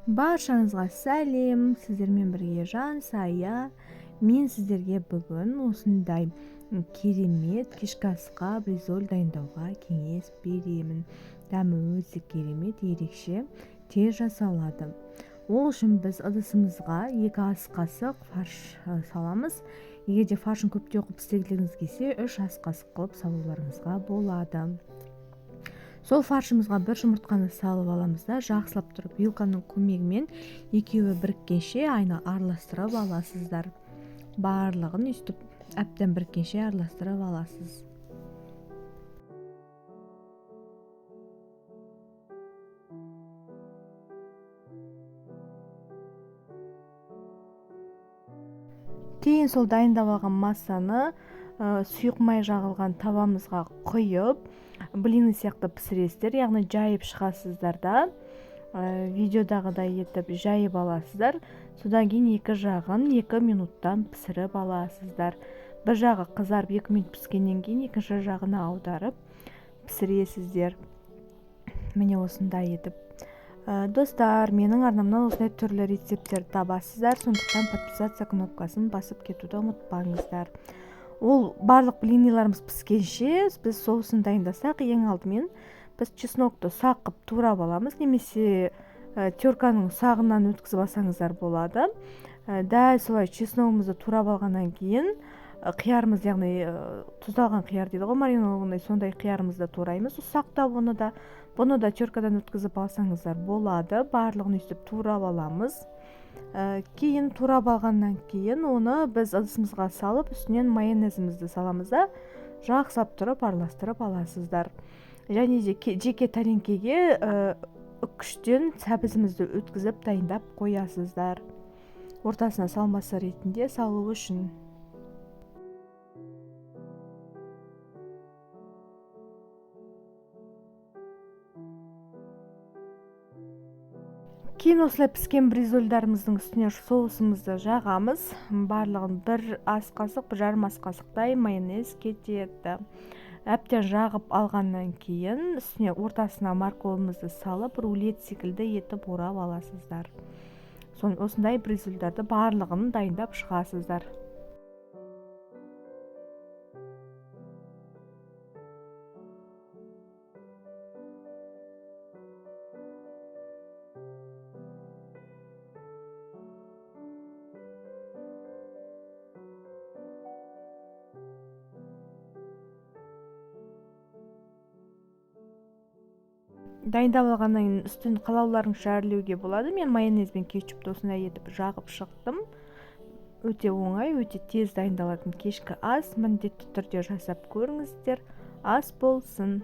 Баршаңызға сәлем, сіздермен бірге Жансая. Мен сіздерге бүгін осындай керемет кешкі асқа бризоль дайындауға кеңес беремін. Дәмі өте керемет, ерекше, тез жасалады. Ол үшін біз ыдысымызға 2 ас қасық фарш саламыз. Егер де фаршын көптеу қылып істегілеріңіз келсе, 3 ас қасық қылып салуларыңызға болады. Сол фаршымызға бір жұмыртқаны салып аламыз да, жақсылап тұрып вилканың көмегімен екеуі біріккенше араластырып аласыздар. Барлығын өстіп әбден біріккенше араластырып аласыз. Кейін сол дайындап алған массаны сұйық май жағылған тавамызға құйып, блины сияқты пісіресіздер, яғни жайып шығасыздар да, видеодағыдай етіп жайып аласыздар. Содан кейін екі жағын 2 минуттан пісіріп аласыздар. Бір жағы қызарып 2 минут піскеннен кейін екінші жағына аударып пісіресіздер. Міне осындай етіп. Достар, менің арнамнан осындай түрлі рецепттер табасыздар, сондықтан подписаться кнопкасын басып кетуді ұмытпаңыздар. Ол барлық блиниларымыз піскенше біз соусын дайындасақ, ең алдымен біз чеснокты сақып турап аламыз, немесе терканың сағынан өткізіп алсаңыздар болады. Дәл солай чесногымызды турап алғаннан кейін қиярымыз, яғни тұздалған қияр дейді ғой, маринованный, сондай қиярымызды тураймыз. Ұсақтап бұны да теркадан өткізіп алсаңыздар болады. Барлығын өстіп турап аламыз. Кейін турап алғаннан кейін оны біз ыдысымызға салып, үстінен майонезімізді саламыз да, жақсылап тұрып араластырып аласыздар. Және де жеке тәреңкеге үккіштен сәбізімізді өткізіп дайындап қоясыздар. Ортасына салмасы ретінде салу үшін. Кейін осылай піскен бризольдарымыздың үстіне соусымызды жағамыз. Барлығын 1 ас қасық, 1,5 ас қасықтай майонез кетеді. Әбден жағып алғаннан кейін үстіне ортасына морковымызды салып, рулет секілді етіп орап аласыздар. Осындай бризольдарды барлығын дайындап шығасыздар. Дайындап алғаннан кейін үстін қалауларыңызша әрлеуге болады. Мен майонез бен кетчупты осындай етіп жағып шықтым. Өте оңай, өте тез дайындалатын кешкі ас. Міндетті түрде жасап көріңіздер. Ас болсын.